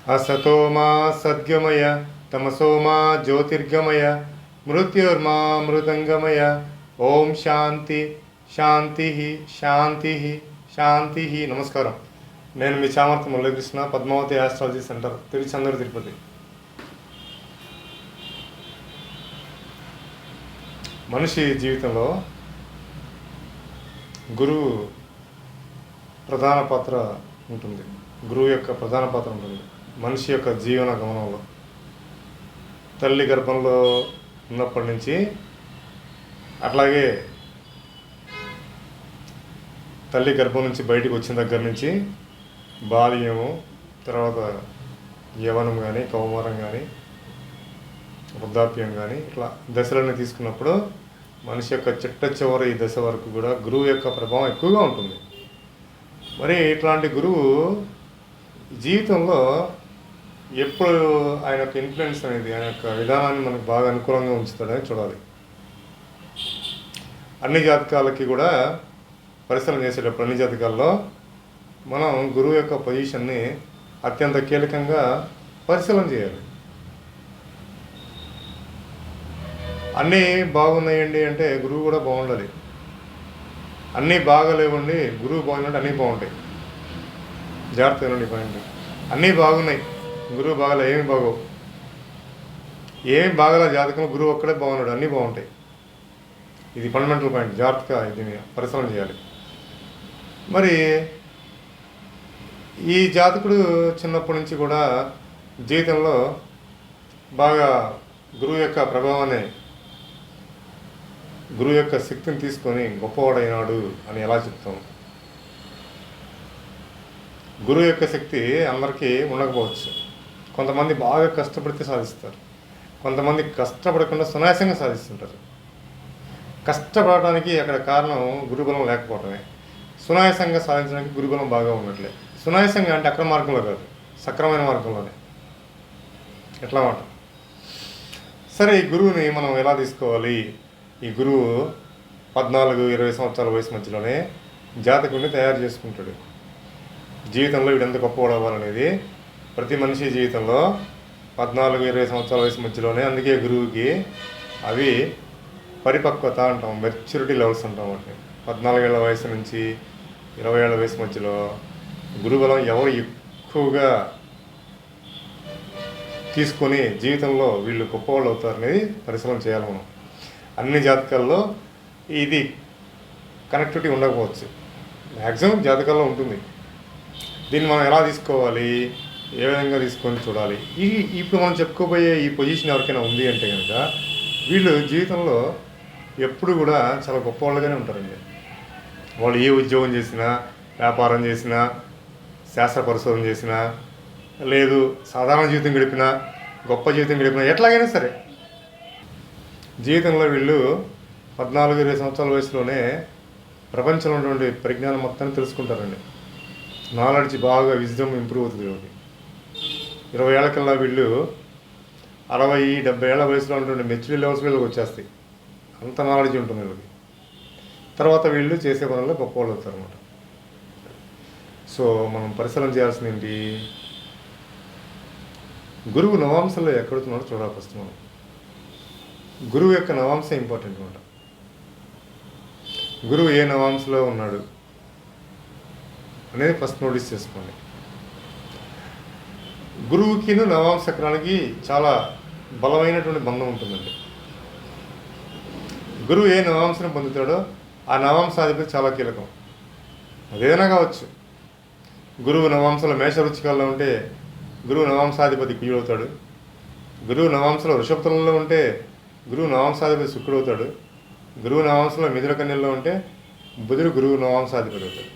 असतो मा सद्गमय तमसो मा ज्योतिर्गमय मृत्युर्मा मृदंगमय। ఓం శాంతి శాంతి శాంతి శాంతి. నమస్కారం. నేను మీ చామర్తి మురళీకృష్ణ, పద్మావతి ఆస్ట్రాలజీ సెంటర్, తిరుచందూరు, తిరుపతి. మనిషి జీవితంలో గురువు ప్రధాన పాత్ర ఉంటుంది. గురువు యొక్క ప్రధాన పాత్ర ఉంటుంది మనిషి యొక్క జీవన గమనంలో. తల్లి గర్భంలో ఉన్నప్పటి నుంచి, అట్లాగే తల్లి గర్భం నుంచి బయటకు వచ్చిన దగ్గర నుంచి బాల్యము, తర్వాత యవనం కానీ, కౌమారం కానీ, వృద్ధాప్యం కానీ, ఇట్లా దశలను తీసుకున్నప్పుడు మనిషి యొక్క చిట్ట చివరి ఈ దశ వరకు కూడా గురువు యొక్క ప్రభావం ఎక్కువగా ఉంటుంది. మరి ఇట్లాంటి గురువు జీవితంలో ఎప్పుడు ఆయన యొక్క ఇన్ఫ్లుయెన్స్ అనేది, ఆయన యొక్క విధానాన్ని మనకు బాగా అనుకూలంగా ఉంచుతాడని చూడాలి. అన్ని జాతకాలకి కూడా పరిశీలన చేసేటప్పుడు అన్ని జాతకాల్లో మనం గురువు యొక్క పొజిషన్ని అత్యంత కీలకంగా పరిశీలన చేయాలి. అన్నీ బాగున్నాయండి అంటే గురువు కూడా బాగుండాలి. అన్నీ బాగలేవండి, గురువు బాగుందంటే అన్నీ బాగుంటాయి. జాగ్రత్త వినండి పాయింట్. అన్నీ బాగున్నాయి, గురువు బాగలే, ఏమి బాగోవు. ఏమి బాగల జాతకంలో గురువు ఒక్కడే బాగున్నాడు, అన్నీ బాగుంటాయి. ఇది ఫండమెంటల్ పాయింట్. జాగ్రత్తగా దీన్ని పరిశీలన చేయాలి. మరి ఈ జాతకుడు చిన్నప్పటి నుంచి కూడా జీవితంలో బాగా గురువు యొక్క ప్రభావాన్ని, గురువు యొక్క శక్తిని తీసుకొని గొప్పవాడైనాడు అని ఎలా చెప్తాం? గురువు యొక్క శక్తి అందరికీ ఉండకపోవచ్చు. కొంతమంది బాగా కష్టపడితే సాధిస్తారు, కొంతమంది కష్టపడకుండా సునాయాసంగా సాధిస్తుంటారు. కష్టపడటానికి అక్కడ కారణం గురుబలం లేకపోవటమే. సునాయాసంగా సాధించడానికి గురుబలం బాగా ఉన్నట్లే. సునాయాసంగా అంటే అక్రమ మార్గంలో కాదు, సక్రమైన మార్గంలోనే. ఎట్లా మాట. సరే, ఈ గురువుని మనం ఎలా తీసుకోవాలి? ఈ గురువు 14-20 సంవత్సరాల వయసు మధ్యలోనే జాతకుడిని తయారు చేసుకుంటాడు. జీవితంలో వీడెంత గొప్పవాడు అవ్వాలనేది ప్రతి మనిషి జీవితంలో 14-20 సంవత్సరాల వయసు మధ్యలోనే. అందుకే గురువుకి అవి పరిపక్వత అంటాం, మెచ్యూరిటీ లెవెల్స్ అంటాం వాటిని. 14 ఏళ్ల వయసు నుంచి 20 ఏళ్ల వయసు మధ్యలో గురుబలం ఎవరు ఎక్కువగా తీసుకొని జీవితంలో వీళ్ళు గొప్పవాళ్ళు అవుతారనేది పరిశీలన చేయాలి మనం. అన్ని జాతకాల్లో ఇది కనెక్టివిటీ ఉండకపోవచ్చు, మ్యాక్సిమం జాతకాల్లో ఉంటుంది. దీన్ని మనం ఎలా తీసుకోవాలి, ఏ విధంగా తీసుకొని చూడాలి? ఇప్పుడు మనం చెప్పుకోబోయే ఈ పొజిషన్ ఎవరికైనా ఉంది అంటే కనుక వీళ్ళు జీవితంలో ఎప్పుడు కూడా చాలా గొప్పవాళ్ళుగానే ఉంటారండి. వాళ్ళు ఏ ఉద్యోగం చేసినా, వ్యాపారం చేసినా, శాస్త్ర పరిశోధన చేసినా, లేదు సాధారణ జీవితం గడిపినా, గొప్ప జీవితం గడిపినా, ఎట్లాగైనా సరే జీవితంలో వీళ్ళు 14-20 సంవత్సరాల వయసులోనే ప్రపంచంలో ఉన్నటువంటి పరిజ్ఞానం మొత్తాన్ని తెలుసుకుంటారండి. నాలెడ్జ్ బాగా, విజ్డమ్ ఇంప్రూవ్ అవుతుంది వీళ్ళకి. 20 ఏళ్ళకల్లా వీళ్ళు 60-70 ఏళ్ళ వయసులో ఉన్నటువంటి మెచ్యూరిటీ లెవెల్స్ వీళ్ళకి వచ్చేస్తాయి. అంత నాలెడ్జ్ ఉంటుంది వీళ్ళకి. తర్వాత వీళ్ళు చేసే పనుల్లో గొప్పవాళ్ళు అవుతారు అన్నమాట. సో మనం పరిశీలన చేయాల్సింది ఏంటి? గురువు నవాంశంలో ఎక్కడుతున్నాడో చూడాలి ఫస్ట్ మనం. గురువు యొక్క నవాంశం ఇంపార్టెంట్ అన్నమాట. గురువు ఏ నవాంశలో ఉన్నాడు అనేది ఫస్ట్ నోటీస్ చేసుకోండి. గురువుకి నవాంశ చక్రానికి చాలా బలమైనటువంటి బంధం ఉంటుందండి. గురువు ఏ నవాంశను పొందుతాడో ఆ నవాంశాధిపతి చాలా కీలకం. అదేదైనా కావచ్చు. గురువు నవాంశంలో మేషవృచ్చికాల్లో ఉంటే గురువు నవాంశాధిపతి కుజుడు అవుతాడు. గురువు నవాంశంలో వృషభతులంలో ఉంటే గురువు నవాంశాధిపతి శుక్రుడు అవుతాడు. గురువు నవాంశంలో మిథున కన్యల్లో ఉంటే బుధుడు గురువు నవాంశాధిపతి అవుతాడు.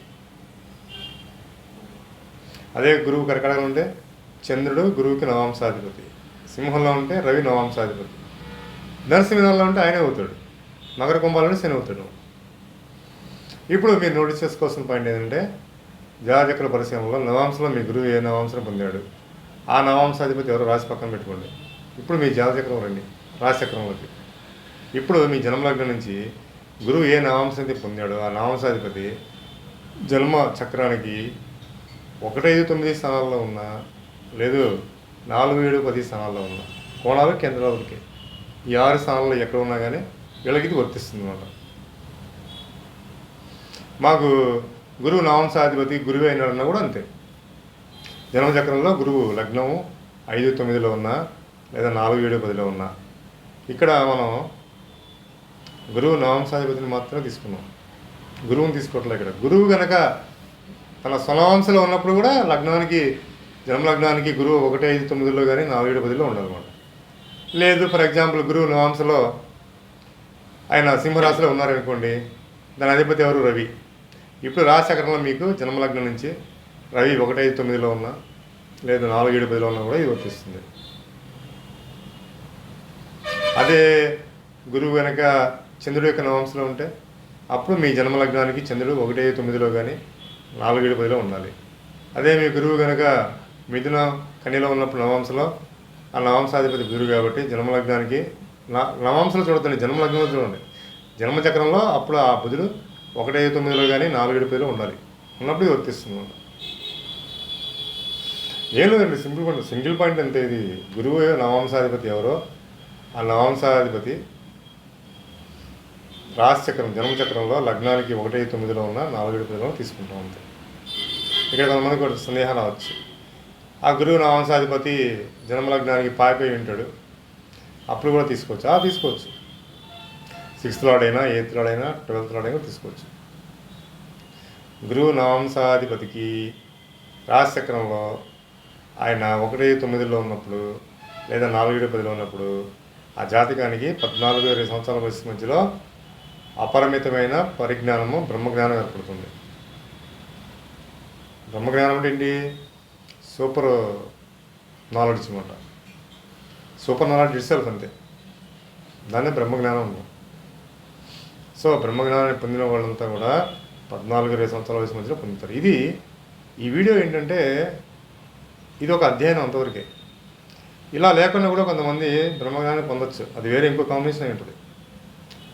అదే గురువు కర్కాటకంలో ఉంటే చంద్రుడు గురువుకి నవాంశాధిపతి. సింహంలో ఉంటే రవి నవాంశాధిపతి. ధనుసు మీనంలో ఉంటే ఆయనే అవుతాడు. మకర కుంభంలో ఉంటే శని అవుతాడు. ఇప్పుడు మీరు నోటీస్ చేసుకోవాల్సిన పాయింట్ ఏంటంటే, జాతకల పరిశీలనలో నవాంశంలో మీ గురువు ఏ నవాంశం పొందాడు, ఆ నవాంశాధిపతి ఎవరో రాశి పక్కన పెట్టుకోండి. ఇప్పుడు మీ జాతచక్రం రండి, రాశిచక్రంలోకి. ఇప్పుడు మీ జన్మలగ్నం నుంచి గురువు ఏ నవాంశాన్ని పొందాడో ఆ నవాంశాధిపతి జన్మ చక్రానికి 1, 5, 9 స్థానాల్లో ఉన్న లేదు 4, 7, 10 స్థానాల్లో ఉన్న కోణాలు కేంద్రాలకి ఈ 6 స్థానాల్లో ఎక్కడ ఉన్నా కానీ వీళ్ళకి ఇది వర్తిస్తుంది అన్నమాట. మాకు గురువు నవాంశాధిపతి గురువే అయినాడన్నా కూడా అంతే. జన్మచక్రంలో గురువు లగ్నము 5, 9లో ఉన్నా లేదా 4, 7, 10లో ఉన్నా ఇక్కడ మనం గురువు నవాంశాధిపతిని మాత్రమే తీసుకున్నాం, గురువుని తీసుకోవట్లేదు. ఇక్కడ గురువు కనుక తన స్వనవాంశలో ఉన్నప్పుడు కూడా లగ్నానికి జన్మలగ్నానికి గురువు 1, 5, 9లో కానీ 4, 7, 10లో ఉండాలన్నమాట. లేదు ఫర్ ఎగ్జాంపుల్ గురువు నవాంశలో ఆయన సింహరాశిలో ఉన్నారనుకోండి, దాని అధిపతి ఎవరు? రవి. ఇప్పుడు రాశిచక్రంలో మీకు జన్మలగ్నం నుంచి రవి 1, 5, 9లో ఉన్నా లేదు 4, 7, 10లో ఉన్నా కూడా ఇది వర్తిస్తుంది. అదే గురువు కనుక చంద్రుడు యొక్క నవాంశలో ఉంటే అప్పుడు మీ జన్మలగ్నానికి చంద్రుడు 1, 5, 9లో కానీ 4, 7, 10లో ఉండాలి. అదే మీ గురువు కనుక మిథున కన్యలో ఉన్నప్పుడు నవాంశలో ఆ నవాంశాధిపతి గురువు కాబట్టి జన్మలగ్నానికి నవాంశలో చూడదండి, జన్మలగ్నంలో చూడండి. జన్మచక్రంలో అప్పుడు ఆ బుధుడు 1, 5, 9లో కానీ 4, 7, 10లో ఉండాలి. ఉన్నప్పుడు ఇది వర్తిస్తుంది అన్నమాట. ఏం లేదండి, సింగిల్ పాయింట్ అంతే. ఇది గురువు నవాంశాధిపతి ఎవరో ఆ నవాంశాధిపతి రాశిచక్రం జన్మచక్రంలో లగ్నానికి 1, 5, 9లో ఉన్న 4, 7, 10లో తీసుకుంటాం అంతే. ఇక్కడ కొంతమందికి ఒక సందేహం రావచ్చు, ఆ గురువు నవాంశాధిపతి జన్మలగ్నానికి పాయిపోయి ఉంటాడు అప్పుడు కూడా తీసుకోవచ్చు. తీసుకోవచ్చు. 6th లార్డ్ అయినా 8th లార్డ్ అయినా 12th లార్డ్ అయినా తీసుకోవచ్చు. గురువు నవాంశాధిపతికి రాశిచక్రంలో ఆయన 1, 5, 9లో ఉన్నప్పుడు లేదా 4, 7, 10లో ఉన్నప్పుడు ఆ జాతకానికి 14, 20 సంవత్సరాల వయసు మధ్యలో అపరిమితమైన పరిజ్ఞానము బ్రహ్మజ్ఞానం ఏర్పడుతుంది. బ్రహ్మజ్ఞానం అంటే ఏంటి? సూపర్ నాలెడ్జ్ అనమాట. సూపర్ నాలెడ్జ్ ఇట్సెల్ఫ్ అంతే, దాన్నే బ్రహ్మజ్ఞానం ఉన్నాం. సో బ్రహ్మజ్ఞానాన్ని పొందిన వాళ్ళంతా కూడా 14, 20 సంవత్సరాల వయసు మధ్యలో పొందుతారు. ఈ వీడియో ఏంటంటే ఇది ఒక అధ్యయనం అంతవరకే. ఇలా లేకుండా కూడా కొంతమంది బ్రహ్మజ్ఞానాన్ని పొందొచ్చు, అది వేరే ఇంకో కాంబినేషన్ అయి ఉంటుంది.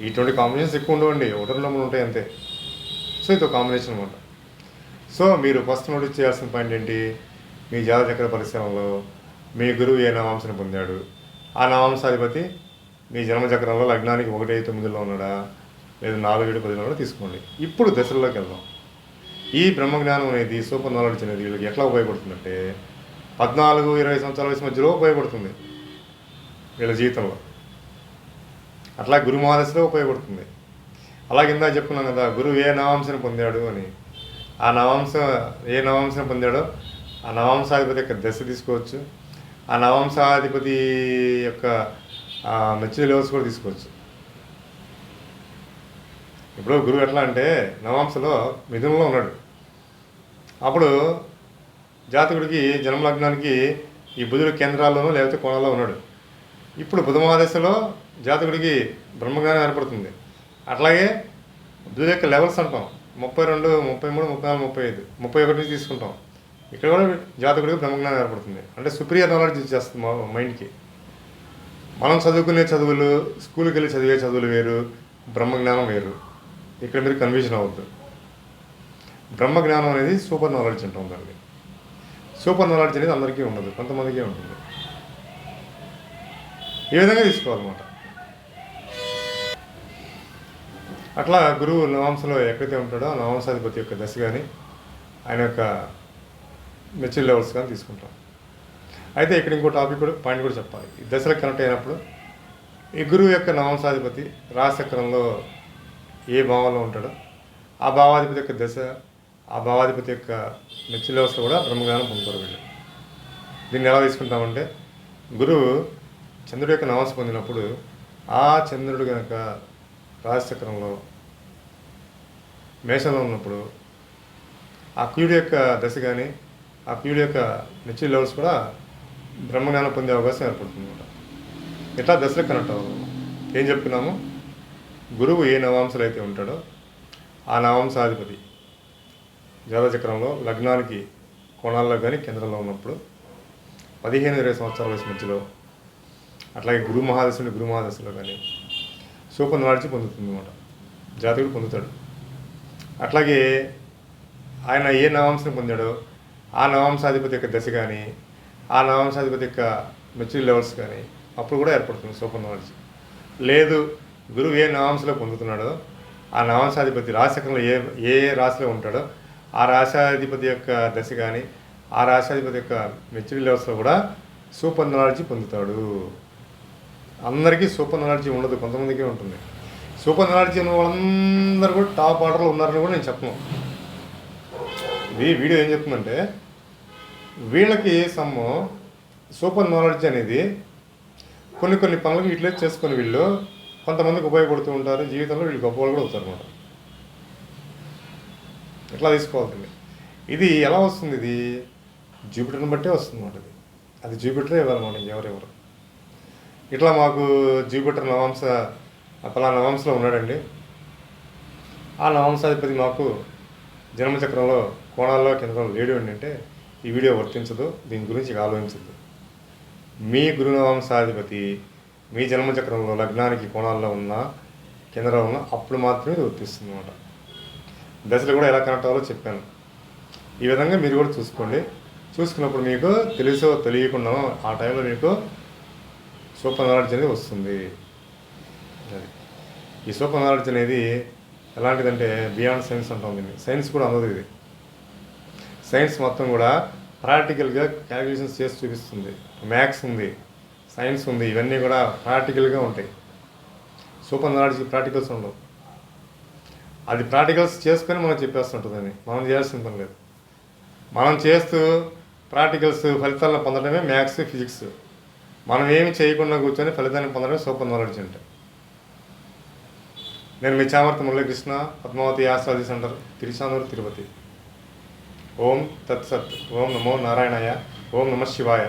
ఇటువంటి కాంబినేషన్స్ ఎక్కువ ఉండవండి, 1, 2 ఉంటాయి అంతే. సో ఇది ఒక కాంబినేషన్ అనమాట. సో మీరు ఫస్ట్ నోటీస్ చేయాల్సిన పాయింట్ ఏంటి? మీ జాతచక్ర పరిశ్రమలో మీ గురువు ఏ నవాంశను పొందాడు, ఆ నవాంశాధిపతి మీ జన్మచక్రంలో లగ్నానికి 1, 5, 9లో ఉన్నాడా లేదా 4, 7, 10లో కూడా తీసుకోండి. ఇప్పుడు దశల్లోకి వెళ్దాం. ఈ బ్రహ్మజ్ఞానం అనేది సూపర్ నాలెడ్జ్ అనేది వీళ్ళకి ఎట్లా ఉపయోగపడుతుందంటే 14, 20 సంవత్సరాల వయసు మధ్యలో ఉపయోగపడుతుంది వీళ్ళ జీవితంలో. అట్లా గురు మహాదశలో ఉపయోగపడుతుంది. అలాగే ఇందాక చెప్పుకున్నాం కదా, గురువు ఏ నవాంశను పొందాడు అని. ఆ ఏ నవాంశను పొందాడో ఆ నవాంశాధిపతి యొక్క దశ తీసుకోవచ్చు, ఆ నవాంశాధిపతి యొక్క మెచ్యూర్ లెవెల్స్ కూడా తీసుకోవచ్చు. ఇప్పుడు గురువు ఎట్లా అంటే నవాంశలో మిథునంలో ఉన్నాడు, అప్పుడు జాతకుడికి జన్మలగ్నానికి ఈ బుధుడు కేంద్రాల్లోనూ లేకపోతే కోణాల్లో ఉన్నాడు. ఇప్పుడు బుధ మహాదశలో జాతకుడికి బ్రహ్మజ్ఞానం ఏర్పడుతుంది. అట్లాగే బుధుడు యొక్క లెవెల్స్ అంటాం 32, 33, 34, 35, 31 నుంచి తీసుకుంటాం. ఇక్కడ కూడా జాతకుడికి బ్రహ్మజ్ఞానం ఏర్పడుతుంది. అంటే సుపీరియర్ నాలెడ్జ్ ఇచ్చేస్తుంది మా మైండ్కి. మనం చదువుకునే చదువులు, స్కూల్కి వెళ్ళి చదివే చదువులు వేరు, బ్రహ్మజ్ఞానం వేరు. ఇక్కడ మీరు కన్ఫ్యూజన్ అవ్వద్దు. బ్రహ్మజ్ఞానం అనేది సూపర్ నాలెడ్జ్ అంటాం దాన్ని. సూపర్ నాలెడ్జ్ అనేది అందరికీ ఉండదు, కొంతమందికే ఉంటుంది. ఈ విధంగా తీసుకోవాలన్నమాట. అట్లా గురువు నవాంశలో ఎక్కడైతే ఉంటాడో ఆ నవాంశాధిపతి యొక్క దశ కానీ ఆయన యొక్క మెచ్యూర్ లెవెల్స్ కానీ తీసుకుంటాం. అయితే ఇక్కడ ఇంకో టాపిక్ కూడా పాయింట్ కూడా చెప్పాలి. ఈ దశలకు కనెక్ట్ అయినప్పుడు ఈ గురువు యొక్క నవాంశాధిపతి రాశిచక్రంలో ఏ భావంలో ఉంటాడో ఆ భావాధిపతి యొక్క దశ, ఆ భావాధిపతి యొక్క మెచ్యూర్ లెవెల్స్లో కూడా బ్రహ్మజ్ఞానం పొందుతారు వీళ్ళు. దీన్ని ఎలా తీసుకుంటామంటే గురువు చంద్రుడి యొక్క నవాంశ పొందినప్పుడు ఆ చంద్రుడు కనుక రాశిచక్రంలో మేషంలో ఉన్నప్పుడు ఆ కుయుడి యొక్క దశ కానీ ఆ కుయుడి యొక్క మెచ్యూర్ లెవెల్స్ కూడా బ్రహ్మజ్ఞానం పొందే అవకాశం ఏర్పడుతుంది అనమాట. ఇట్లా దశలకు కనెక్ట్ అవ్వాలి. ఏం చెప్తున్నాము? గురువు ఏ నవాంశలు అయితే ఉంటాడో ఆ నవాంశాధిపతి జాతచక్రంలో లగ్నానికి కోణాల్లో కానీ కేంద్రంలో ఉన్నప్పుడు 15, 20 సంవత్సరాల వయసు మధ్యలో, అట్లాగే గురు మహాదశలో కానీ సూపర్ నాలెడ్జ్ పొందుతుంది అనమాట, జాతకుడు పొందుతాడు. అట్లాగే ఆయన ఏ నవాంశను పొందాడో ఆ నవాంశాధిపతి యొక్క దశ కానీ ఆ నవాంశాధిపతి యొక్క మెచ్యూరిటీ లెవెల్స్ కానీ అప్పుడు కూడా ఏర్పడుతుంది సూపర్ నాలెడ్జ్. లేదు గురువు ఏ నవాంశలో పొందుతున్నాడో ఆ నవాంశాధిపతి రాశిచక్రంలో ఏ రాశిలో ఉంటాడో ఆ రాశాధిపతి యొక్క దశ కానీ ఆ రాశాధిపతి యొక్క మెచ్యూరిటీ లెవెల్స్లో కూడా సూపర్ నాలెడ్జ్ పొందుతాడు. అందరికీ సూపర్ నాలెడ్జ్ ఉండదు, కొంతమందికే ఉంటుంది. సూపర్ నాలెడ్జ్ ఉన్న వాళ్ళందరూ కూడా టాప్ ఆర్డర్లో ఉన్నారని కూడా నేను చెప్పను. ఇది వీడియో ఏం చెప్తుందంటే వీళ్ళకి సమ్ము సూపర్ నాలెడ్జ్ అనేది కొన్ని పనులకు యూటిలైజ్ చేసుకొని వీళ్ళు కొంతమందికి ఉపయోగపడుతూ ఉంటారు. జీవితంలో వీళ్ళు గొప్ప వాళ్ళు కూడా అవుతారు అన్నమాట. ఎట్లా తీసుకోవాలి? ఇది ఎలా వస్తుంది? ఇది జూపిటర్ని బట్టే వస్తుంది అన్నమాట. అది జూపిటరే ఇవ్వాలన్నమాట, ఇంకెవరెవరు. ఇట్లా మాకు జూపిటర్ నవాంశ పలానా నవాంశలో ఉన్నాడండి, ఆ నవాంశాధిపతి మాకు జన్మచక్రంలో కోణాల్లో కేంద్రంలో లేడు అంటే ఈ వీడియో వర్తించదు, దీని గురించి ఆలోచించదు. మీ గురునవాంశాధిపతి మీ జన్మచక్రంలో లగ్నానికి కోణాల్లో ఉన్న కేంద్రంలో ఉన్న అప్పుడు మాత్రమే ఇది వర్తిస్తుంది అన్నమాట. దశలు కూడా ఎలా కనెక్ట్ అవ్వాలో చెప్పాను. ఈ విధంగా మీరు కూడా చూసుకోండి. చూసుకున్నప్పుడు మీకు తెలుసో తెలియకుండా ఆ టైంలో మీకు సూపర్ నాలెడ్జ్ అనేది వస్తుంది. ఈ సూపర్ నాలెడ్జ్ అనేది ఎలాంటిదంటే బియాండ్ సైన్స్ అంటాం దీన్ని. సైన్స్ కూడా అందదు ఇది. సైన్స్ మొత్తం కూడా ప్రాక్టికల్గా క్యాలిక్యులేషన్స్ చేసి చూపిస్తుంది. మ్యాథ్స్ ఉంది, సైన్స్ ఉంది, ఇవన్నీ కూడా ప్రాక్టికల్గా ఉంటాయి. సూపర్ నాలెడ్జ్కి ప్రాక్టికల్స్ ఉండవు. అది ప్రాక్టికల్స్ చేసుకొని మనం చెప్పేస్తుంటుందని మనం చేయాల్సిన పని లేదు. మనం చేస్తూ ప్రాక్టికల్స్ ఫలితాలను పొందడమే మ్యాథ్స్, ఫిజిక్స్. మనం ఏమి చేయకుండా కూర్చొని ఫలితాన్ని పొందడమే సూపర్ నాలెడ్జ్ అంటే. నేను మీ చామర్తి మురళీకృష్ణ, పద్మావతి ఆస్ట్రాలజీ సెంటర్, తిరుచానూరు, తిరుపతి. ఓం తత్సత్. ఓం నమో నారాయణాయ. ఓం నమ శివాయ.